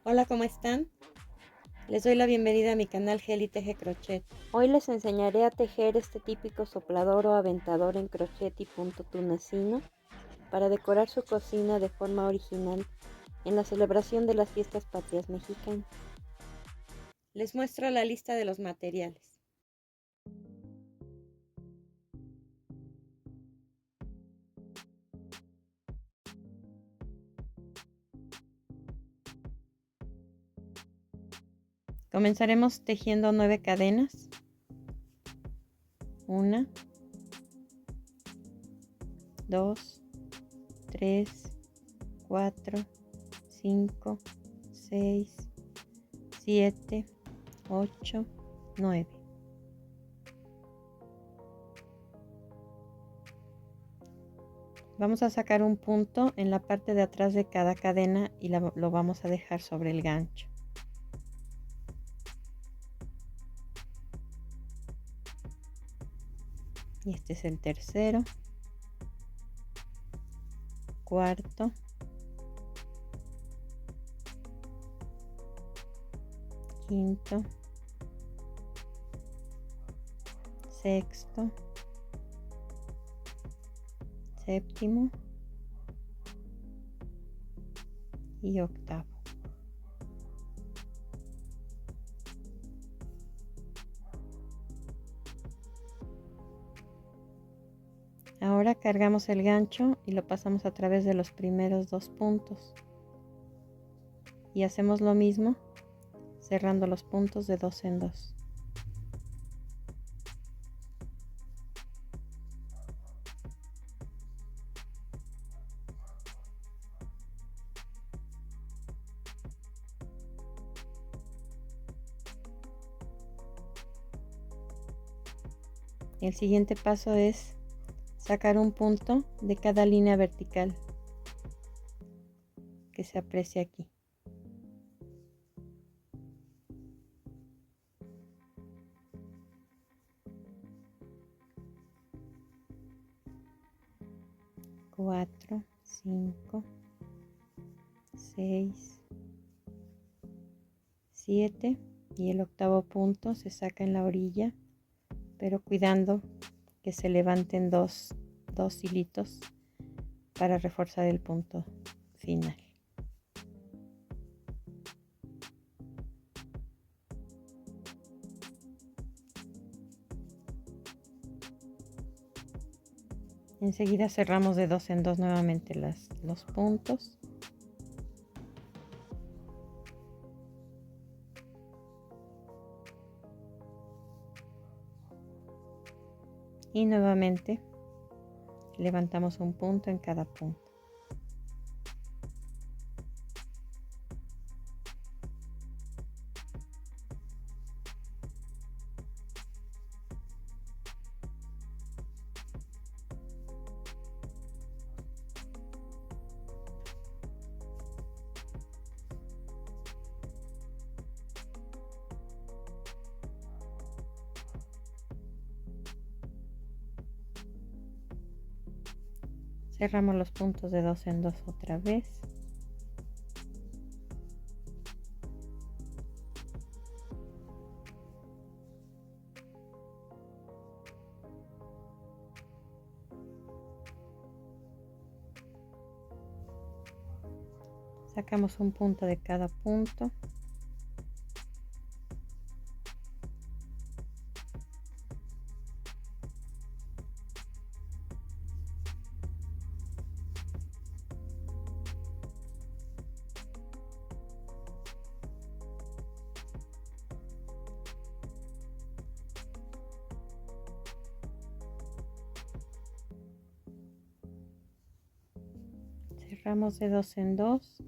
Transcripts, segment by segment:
Hola, ¿cómo están? Les doy la bienvenida a mi canal Geli Teje Crochet. Hoy les enseñaré a tejer este típico soplador o aventador en crochet y punto tunecino para decorar su cocina de forma original en la celebración de las fiestas patrias mexicanas. Les muestro la lista de los materiales. Comenzaremos tejiendo 9 cadenas. 1, 2, 3, 4, 5, 6, 7, 8, 9. Vamos a sacar un punto en la parte de atrás de cada cadena y lo vamos a dejar sobre el gancho. Y este es el tercero, cuarto, quinto, sexto, séptimo y octavo. Ahora cargamos el gancho y lo pasamos a través de los primeros 2 puntos. Y hacemos lo mismo cerrando los puntos de 2 en 2. El siguiente paso es sacar un punto de cada línea vertical que se aprecia aquí. Cuatro, 5, 6, 7 y el octavo punto se saca en la orilla, pero cuidando que se levanten dos hilitos para reforzar el punto final. Enseguida cerramos de 2 en 2 nuevamente los puntos. Y nuevamente levantamos un punto en cada punto. Cerramos los puntos de 2 en 2 otra vez. Sacamos un punto de cada punto. Cerramos de 2 en 2.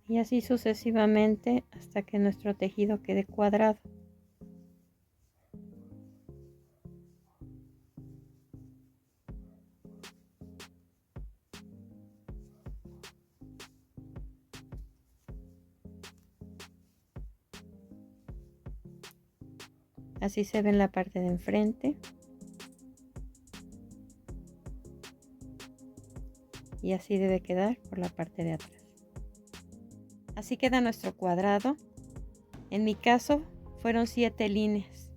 Y así sucesivamente hasta que nuestro tejido quede cuadrado. Así se ve en la parte de enfrente. Y así debe quedar por la parte de atrás. Así queda nuestro cuadrado. En mi caso fueron 7 líneas.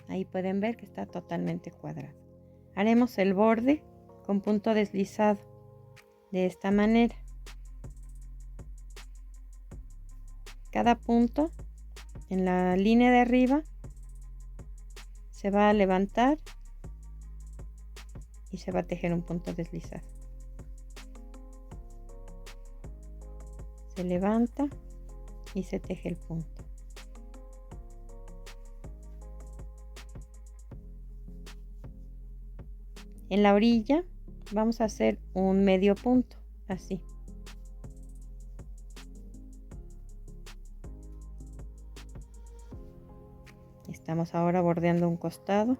Ahí pueden ver que está totalmente cuadrado. Haremos el borde con punto deslizado de esta manera. Cada punto en la línea de arriba se va a levantar y se va a tejer un punto deslizado. Se levanta y se teje el punto. En la orilla vamos a hacer un medio punto, así. Estamos ahora bordeando un costado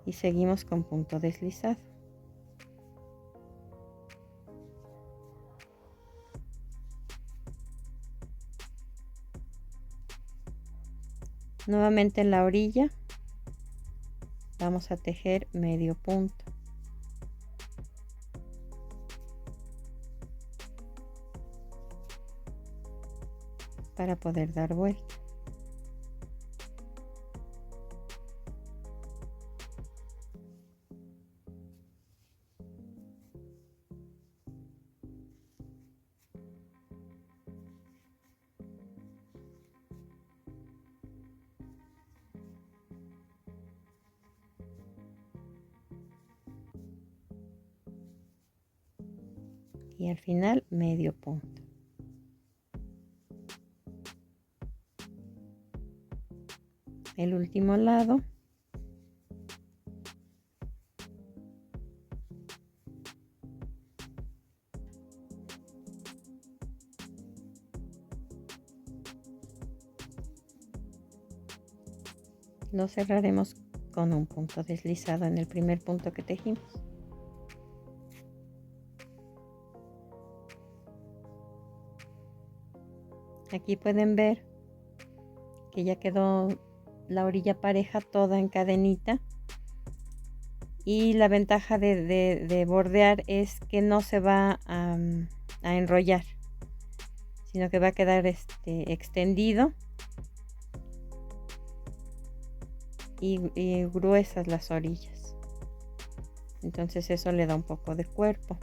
y seguimos con punto deslizado. Nuevamente en la orilla vamos a tejer medio punto. Para poder dar vuelta. Y al final medio punto. El último lado lo cerraremos con un punto deslizado en el primer punto que tejimos. Aquí pueden ver que ya quedó la orilla pareja toda en cadenita, y la ventaja de bordear es que no se va a enrollar, sino que va a quedar extendido y gruesas las orillas. Entonces eso le da un poco de cuerpo.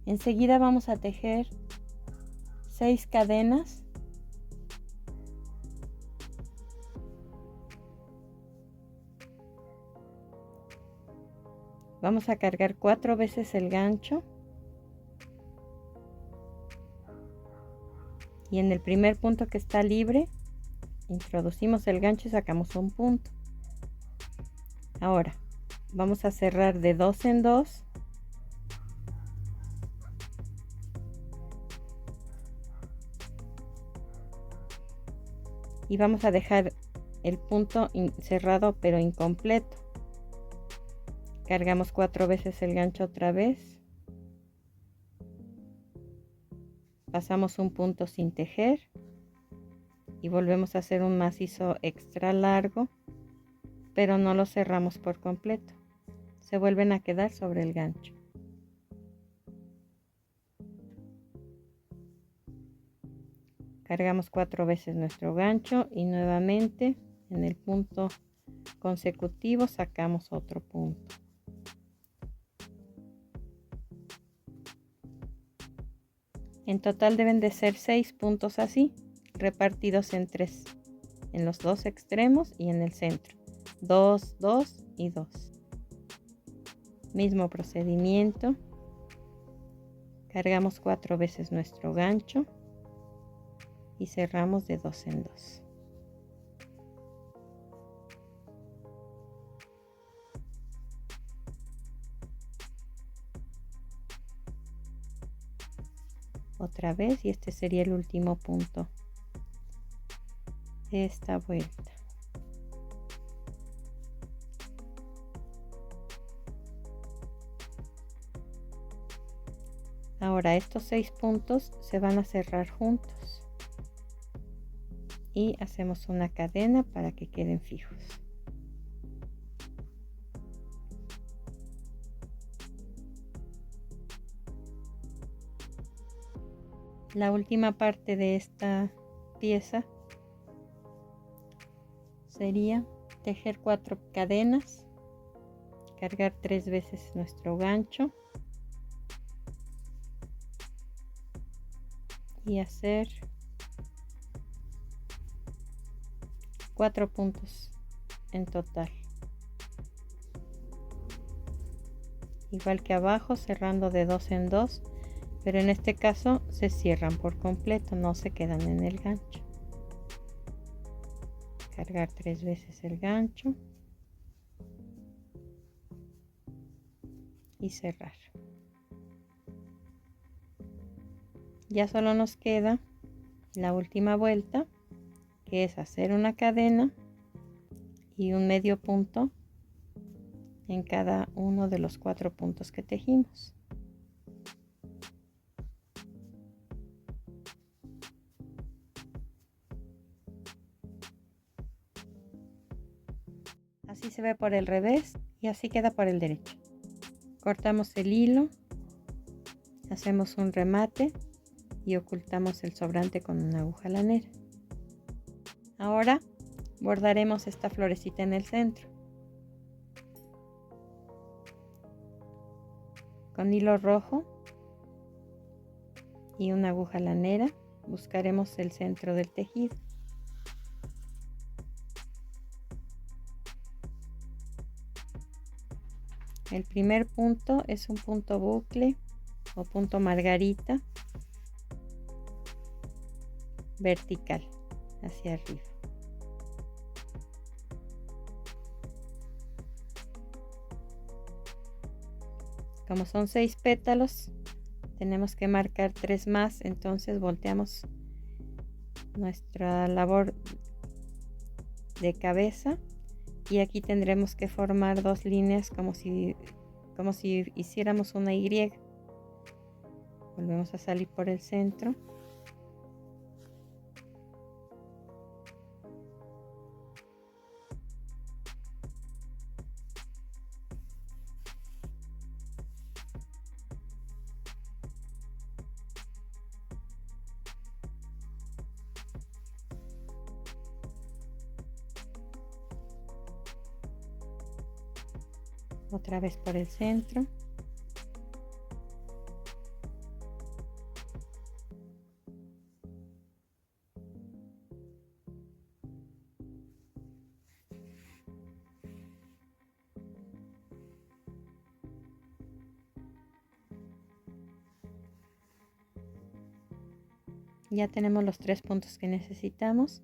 Enseguida vamos a tejer 6 cadenas . Vamos a cargar 4 veces el gancho y en el primer punto que está libre introducimos el gancho y sacamos un punto. Ahora vamos a cerrar de 2 en 2 y vamos a dejar el punto cerrado pero incompleto. Cargamos 4 veces el gancho otra vez, pasamos un punto sin tejer y volvemos a hacer un macizo extra largo, pero no lo cerramos por completo, se vuelven a quedar sobre el gancho. Cargamos 4 veces nuestro gancho y nuevamente en el punto consecutivo sacamos otro punto. En total deben de ser 6 puntos así, repartidos en 3, en los 2 extremos y en el centro. 2, 2 y 2. Mismo procedimiento. Cargamos 4 veces nuestro gancho y cerramos de 2 en 2. Otra vez, y este sería el último punto de esta vuelta. Ahora estos 6 puntos se van a cerrar juntos y hacemos una cadena para que queden fijos. La última parte de esta pieza sería tejer 4 cadenas, cargar 3 veces nuestro gancho y hacer 4 puntos en total, igual que abajo, cerrando de 2 en 2, pero en este caso se cierran por completo, no se quedan en el gancho. Cargar 3 veces el gancho y cerrar. Ya solo nos queda la última vuelta, que es hacer una cadena y un medio punto en cada uno de los 4 puntos que tejimos. Así se ve por el revés y así queda por el derecho. Cortamos el hilo, hacemos un remate y ocultamos el sobrante con una aguja lanera. Ahora bordaremos esta florecita en el centro. Con hilo rojo y una aguja lanera buscaremos el centro del tejido. El primer punto es un punto bucle o punto margarita vertical hacia arriba. Como son 6 pétalos, tenemos que marcar 3 más, entonces volteamos nuestra labor de cabeza y aquí tendremos que formar 2 líneas como si hiciéramos una Y. Volvemos a salir por el centro. Otra vez por el centro. Ya tenemos los 3 puntos que necesitamos.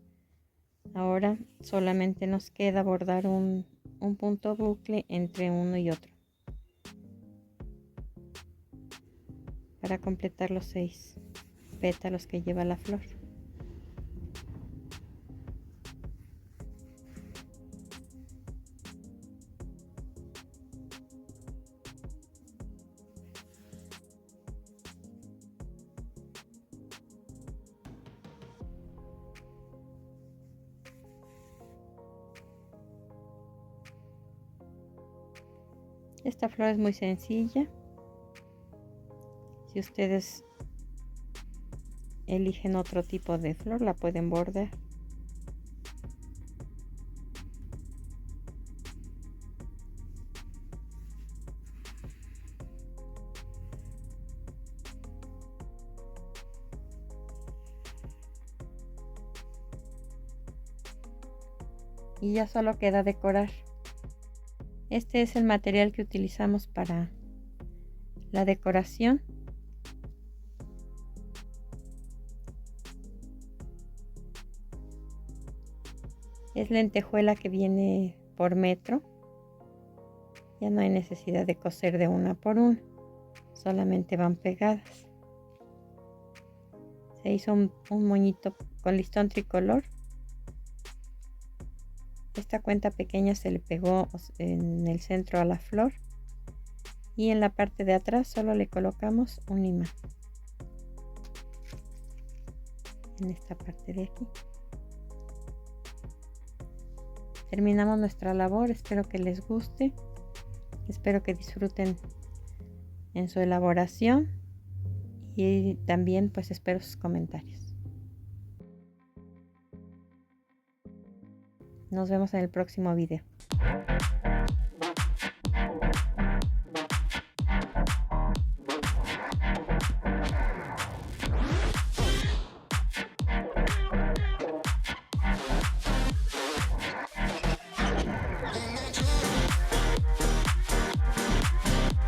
Ahora solamente nos queda bordar un punto bucle entre uno y otro para completar los 6 pétalos que lleva la flor. Esta flor es muy sencilla. Si ustedes eligen otro tipo de flor, la pueden bordar. Y ya solo queda decorar. Este es el material que utilizamos para la decoración. Es lentejuela que viene por metro. Ya no hay necesidad de coser de una por una, solamente van pegadas. Se hizo un moñito con listón tricolor. Esta cuenta pequeña se le pegó en el centro a la flor y en la parte de atrás solo le colocamos un imán en esta parte de aquí. Terminamos nuestra labor, espero que les guste, espero que disfruten en su elaboración y también pues espero sus comentarios. Nos vemos en el próximo video.